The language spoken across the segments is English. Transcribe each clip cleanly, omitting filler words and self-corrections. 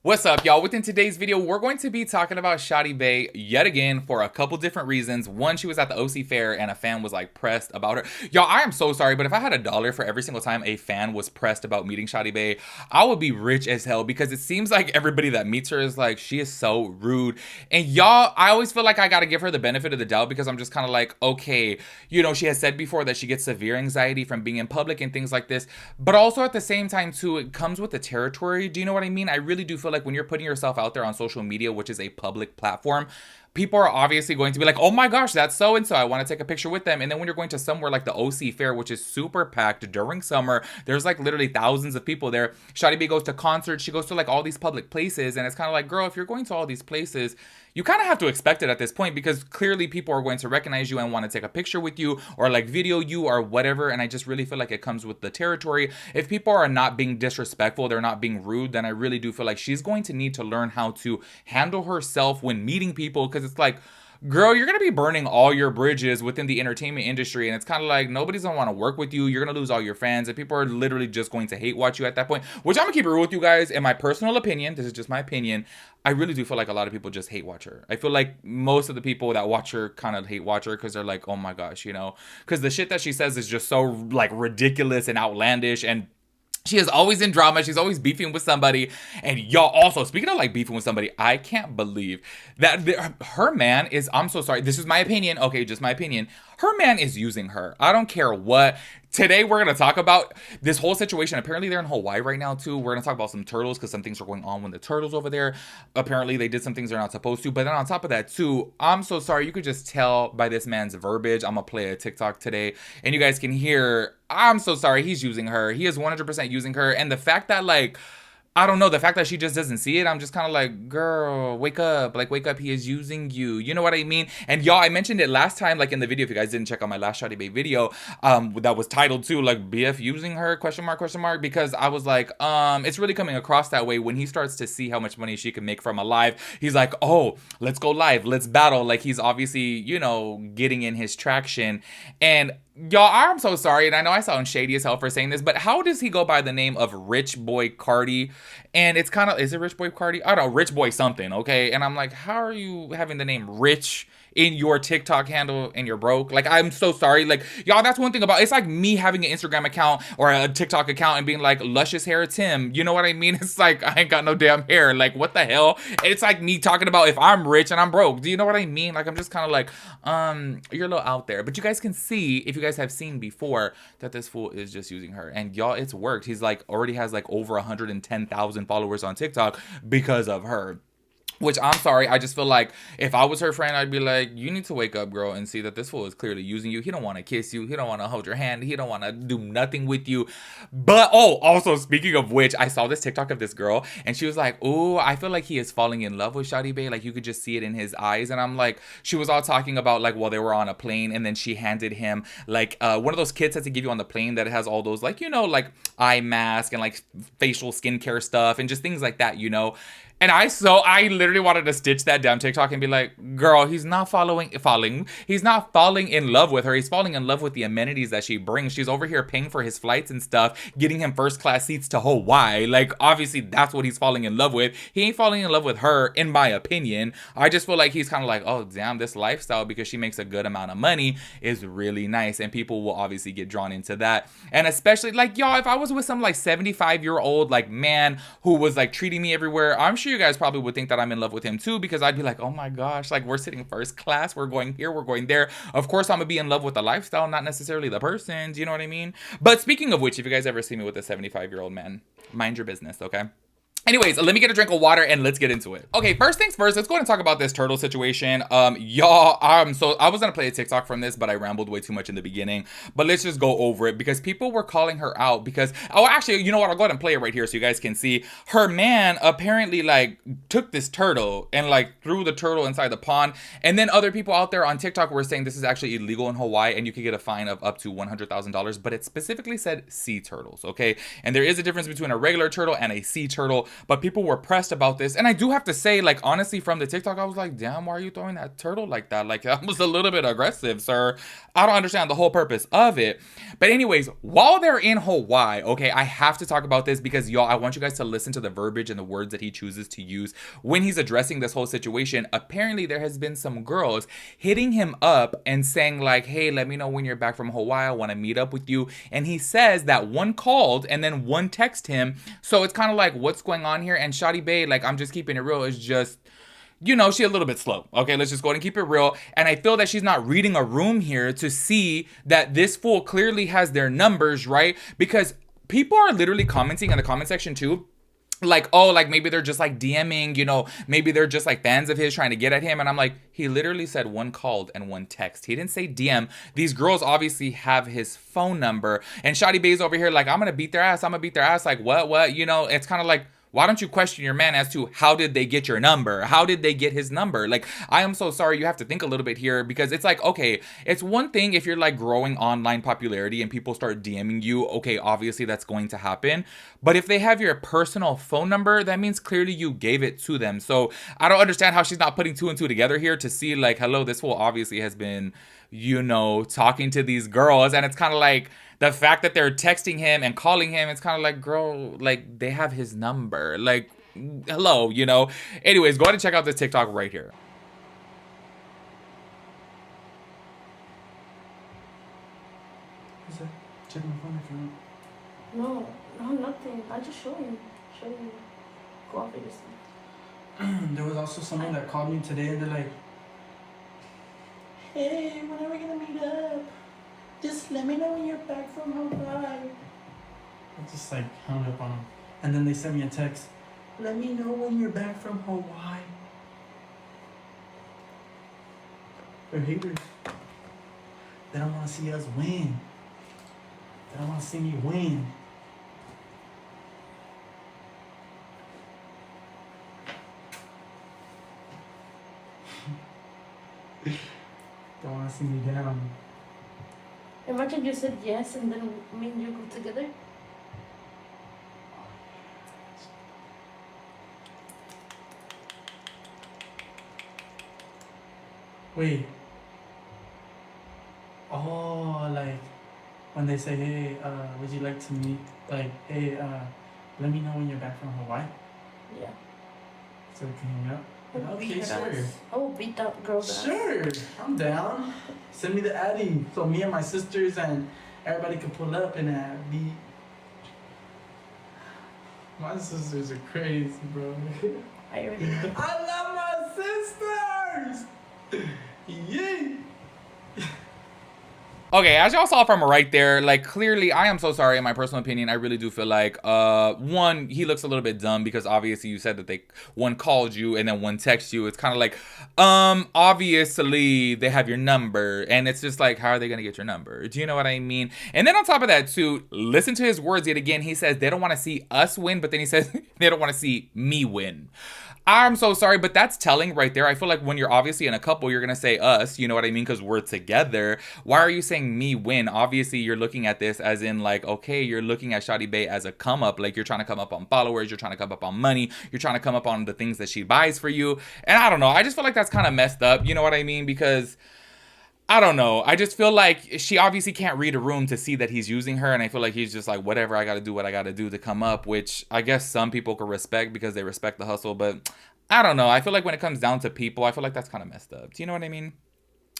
What's up, y'all? Within today's video, we're going to be talking about Shawty Bae yet again for a couple different reasons. One, she was at the OC fair and a fan was like pressed about her. Y'all, I am so sorry, but if I had $1 for every single time a fan was pressed about meeting Shawty Bae, I would be rich as hell because it seems like everybody that meets her is like, she is so rude. And y'all, I always feel like I gotta give her the benefit of the doubt because I'm just kind of like, okay, you know, she has said before that she gets severe anxiety from being in public and things like this. But also at the same time, too, it comes with the territory. Do you know what I mean? I really do feel like when you're putting yourself out there on social media, which is a public platform, people are obviously going to be like, oh my gosh, that's so and so, I want to take a picture with them. And then when you're going to somewhere like the OC fair, which is super packed during summer, there's like literally thousands of people there. Shawty Bae goes to concerts, she goes to like all these public places, and it's kind of like, girl, if you're going to all these places, you kind of have to expect it at this point because clearly people are going to recognize you and want to take a picture with you or like video you or whatever. And I just really feel like it comes with the territory. If people are not being disrespectful, they're not being rude, then I really do feel like she's going to need to learn how to handle herself when meeting people, because it's like, girl, you're going to be burning all your bridges within the entertainment industry. And it's kind of like nobody's going to want to work with you. You're going to lose all your fans. And people are literally just going to hate watch you at that point, which I'm going to keep it real with you guys. In my personal opinion, this is just my opinion, I really do feel like a lot of people just hate watch her. I feel like most of the people that watch her kind of hate watch her because they're like, oh my gosh, you know, because the shit that she says is just so like ridiculous and outlandish, and she is always in drama. She's always beefing with somebody. And y'all, also, speaking of like beefing with somebody, I can't believe that her man is, I'm so sorry, this is my opinion. Okay, just my opinion. Her man is using her. I don't care what. Today, we're going to talk about this whole situation. Apparently, they're in Hawaii right now, too. We're going to talk about some turtles because some things are going on with the turtles over there. Apparently, they did some things they're not supposed to. But then on top of that, too, I'm so sorry. You could just tell by this man's verbiage. I'm going to play a TikTok today, and you guys can hear, I'm so sorry. He's using her. He is 100% using her. And the fact that, like, I don't know, the fact that she just doesn't see it, I'm just kind of like, girl, wake up. Like, wake up. He is using you. You know what I mean? And y'all, I mentioned it last time, like in the video, if you guys didn't check out my last Shawty Bae video, that was titled too, like, BF using her, question mark, because I was like, it's really coming across that way when he starts to see how much money she can make from a live. He's like, oh, let's go live. Let's battle. Like, he's obviously, you know, getting in his traction. And y'all, I'm so sorry, and I know I sound shady as hell for saying this, but how does he go by the name of Rich Boy Cardi? And it's kind of, is it Rich Boy Cardi? I don't know, Rich Boy something, okay? And I'm like, how are you having the name Rich in your TikTok handle and you're broke? Like, I'm so sorry. Like, y'all, that's one thing about, it's like me having an Instagram account or a TikTok account and being like, luscious hair Tim. You know what I mean? It's like, I ain't got no damn hair. Like, what the hell? It's like me talking about if I'm rich and I'm broke. Do you know what I mean? Like, I'm just kind of like, you're a little out there. But you guys can see, if you guys have seen before, that this fool is just using her. And y'all, it's worked. He's like, already has like over 110,000 followers on TikTok because of her. Which, I'm sorry, I just feel like if I was her friend, I'd be like, you need to wake up, girl, and see that this fool is clearly using you. He don't want to kiss you. He don't want to hold your hand. He don't want to do nothing with you. But, oh, also, speaking of which, I saw this TikTok of this girl, and she was like, ooh, I feel like he is falling in love with Shawty Bae. Like, you could just see it in his eyes. And I'm like, she was all talking about, like, while they were on a plane, and then she handed him, like, one of those kits that they give you on the plane that has all those, like, you know, like, eye mask and, like, facial skincare stuff and just things like that, you know? And I literally wanted to stitch that down TikTok and be like, girl, he's not he's not falling in love with her. He's falling in love with the amenities that she brings. She's over here paying for his flights and stuff, getting him first class seats to Hawaii. Like, obviously that's what he's falling in love with. He ain't falling in love with her, in my opinion. I just feel like he's kind of like, oh, damn, this lifestyle, because she makes a good amount of money, is really nice. And people will obviously get drawn into that. And especially, like, y'all, if I was with some, like, 75-year-old, like, man who was, like, treating me everywhere, I'm sure you guys probably would think that I'm in love with him too, because I'd be like, oh my gosh, like, we're sitting first class, we're going here, we're going there. Of course, I'm gonna be in love with the lifestyle, not necessarily the person. Do you know what I mean? But speaking of which, if you guys ever see me with a 75-year-old man, mind your business, okay? Anyways, let me get a drink of water and let's get into it. Okay, first things first, let's go ahead and talk about this turtle situation. Y'all, so I was gonna play a TikTok from this, but I rambled way too much in the beginning. But let's just go over it because people were calling her out because, oh, actually, you know what? I'll go ahead and play it right here so you guys can see. Her man apparently, like, took this turtle and, like, threw the turtle inside the pond. And then other people out there on TikTok were saying this is actually illegal in Hawaii and you could get a fine of up to $100,000. But it specifically said sea turtles, okay? And there is a difference between a regular turtle and a sea turtle. but people were pressed about this. And I do have to say, like, honestly, from the TikTok, I was like, damn, why are you throwing that turtle like that? Like, that was a little bit aggressive, sir. I don't understand the whole purpose of it. But anyways, while they're in Hawaii, okay, I have to talk about this because y'all, I want you guys to listen to the verbiage and the words that he chooses to use when he's addressing this whole situation. Apparently, there has been some girls hitting him up and saying like, hey, let me know when you're back from Hawaii. I want to meet up with you. And he says that one called and then one texted him. So it's kind of like, what's going on here? And Shawty Bae, like, I'm just keeping it real, is just, you know, she's a little bit slow. Okay, let's just go ahead and keep it real. And I feel that she's not reading a room here to see that this fool clearly has their numbers, right? Because people are literally commenting in the comment section too, like, oh, like maybe they're just like DMing, you know, maybe they're just like fans of his trying to get at him. And I'm like, he literally said one called and one text. He didn't say DM. These girls obviously have his phone number. And Shawty Bae's over here like, I'm gonna beat their ass. I'm gonna beat their ass. Like, what? You know, it's kind of like, why don't you question your man as to how did they get your number? How did they get his number? Like, I am so sorry. You have to think a little bit here because it's like, okay, it's one thing if you're like growing online popularity and people start DMing you. Okay, obviously that's going to happen. But if they have your personal phone number, that means clearly you gave it to them. So I don't understand how she's not putting two and two together here to see like, hello, this fool obviously has been, you know, talking to these girls. And it's kind of like, the fact that they're texting him and calling him, it's kind of like, girl, like, they have his number. Like, hello, you know? Anyways, go ahead and check out this TikTok right here. Check my phone if you want. No, nothing. I just show you. Go off of your stuff. There was also someone that called me today and they're like, hey, when are we gonna meet up? Just let me know when you're back from Hawaii. I just like hung up on them. And then they sent me a text. Let me know when you're back from Hawaii. They're haters. They don't want to see us win. They don't want to see me win. Don't want to see me down. Imagine you said yes and then me and you go together. Wait. Oh, like when they say, hey, would you like to meet? Like, hey, let me know when you're back from Hawaii. Yeah. So we can hang out. Okay, sure. I will beat that girl's ass. Sure, I'm down. Send me the Addy so me and my sisters and everybody can pull up and be. My sisters are crazy, bro. I already know. I love my sisters! Yay! Okay, as y'all saw from right there, like clearly, I am so sorry. In my personal opinion, I really do feel like, one, he looks a little bit dumb because obviously you said that one called you and then one texted you. It's kind of like, obviously they have your number, and it's just like, how are they gonna get your number? Do you know what I mean? And then on top of that too, listen to his words yet again. He says they don't want to see us win, but then he says they don't want to see me win. I'm so sorry, but that's telling right there. I feel like when you're obviously in a couple, you're going to say us, you know what I mean? Because we're together. Why are you saying me win? Obviously, you're looking at this as in like, okay, you're looking at Shawty Bae as a come up. Like you're trying to come up on followers. You're trying to come up on money. You're trying to come up on the things that she buys for you. And I don't know. I just feel like that's kind of messed up. You know what I mean? Because I don't know. I just feel like she obviously can't read a room to see that he's using her. And I feel like he's just like, whatever, I got to do what I got to do to come up, which I guess some people could respect because they respect the hustle. But I don't know. I feel like when it comes down to people, I feel like that's kind of messed up. Do you know what I mean?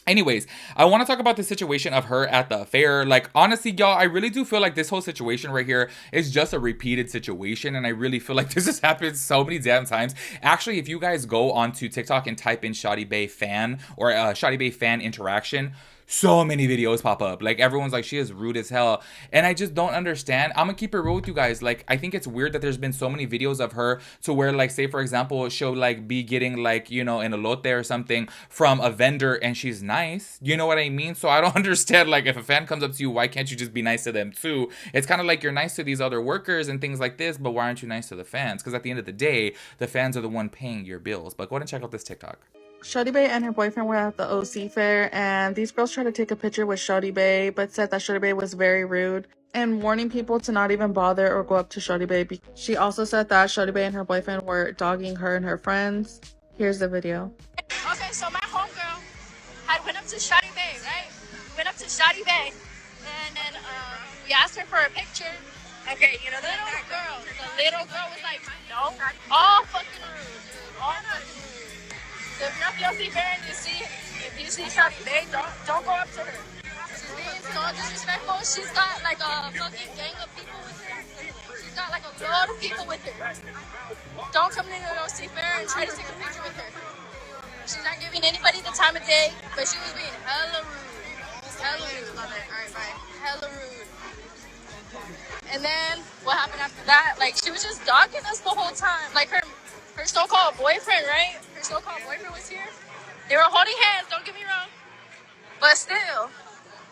Anyways, I want to talk about the situation of her at the fair. Like, honestly, y'all, I really do feel like this whole situation right here is just a repeated situation. And I really feel like this has happened so many damn times. Actually, if you guys go onto TikTok and type in Shawty Bae fan or Shawty Bae fan interaction, so many videos pop up. Like everyone's like, she is rude as hell. And I just don't understand. I'm gonna keep it real with you guys. Like, I think it's weird that there's been so many videos of her to where, like, say for example, she'll like be getting like, you know, an elote or something from a vendor and she's nice. You know what I mean? So I don't understand, like, if a fan comes up to you, why can't you just be nice to them too? It's kind of like you're nice to these other workers and things like this, but why aren't you nice to the fans? Because at the end of the day, the fans are the one paying your bills. But go ahead and check out this TikTok. Shawty Bae and her boyfriend were at the OC fair, and these girls tried to take a picture with Shawty Bae, but said that Shawty Bae was very rude. and warning people to not even bother or go up to Shawty Bae. She also said that Shawty Bae and her boyfriend were dogging her and her friends. Here's the video. Okay, so my homegirl had went up to Shawty Bae, right? Went up to Shawty Bae, and then we asked her for a picture. Okay, you know the little girl was like, no, all fucking rude, dude, all fucking rude. So if you're up Yossi Fair and if you see Shawty Bae, don't go up to her. She's being so disrespectful. She's got like a fucking gang of people with her. She's got like a lot of people with her. Don't come to Yossi Fair and try to take a picture with her. She's not giving anybody the time of day, but she was being hella rude. Hella rude. Love it. All right, bye. Hella rude. And then what happened after that? Like, she was just dogging us the whole time. Like, her so-called boyfriend, right? Her so-called boyfriend was here. They were holding hands, don't get me wrong. But still,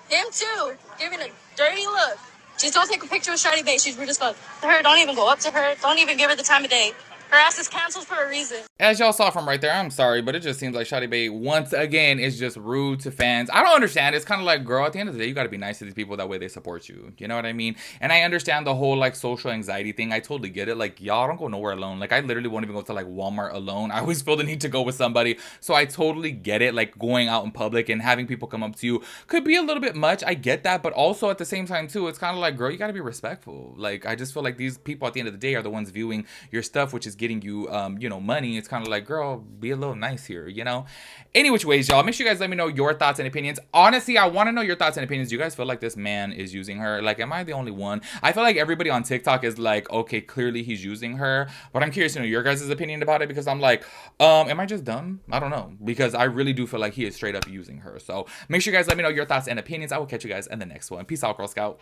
him too, giving a dirty look. She's don't take a picture with Shawty Bae. She's rude as fuck. To her, don't even go up to her. Don't even give her the time of day. Her ass is canceled for a reason. As y'all saw from right there, I'm sorry, but it just seems like Shawty Bae, once again, is just rude to fans. I don't understand. It's kind of like, girl, at the end of the day, you got to be nice to these people. That way they support you. You know what I mean? And I understand the whole, like, social anxiety thing. I totally get it. Like, y'all don't go nowhere alone. Like, I literally won't even go to, like, Walmart alone. I always feel the need to go with somebody. So I totally get it. Like, going out in public and having people come up to you could be a little bit much. I get that. But also, at the same time, too, it's kind of like, girl, you got to be respectful. Like, I just feel like these people, at the end of the day, are the ones viewing your stuff, which is getting you, you know, money. It's kind of like, girl, be a little nice here, you know? Any which ways, y'all, make sure you guys let me know your thoughts and opinions. Honestly, I want to know your thoughts and opinions. Do you guys feel like this man is using her? Like, am I the only one? I feel like everybody on TikTok is like, okay, clearly he's using her. But I'm curious to know your guys' opinion about it, because I'm like, am I just dumb? I don't know. Because I really do feel like he is straight up using her. So make sure you guys let me know your thoughts and opinions. I will catch you guys in the next one. Peace out, Girl Scout.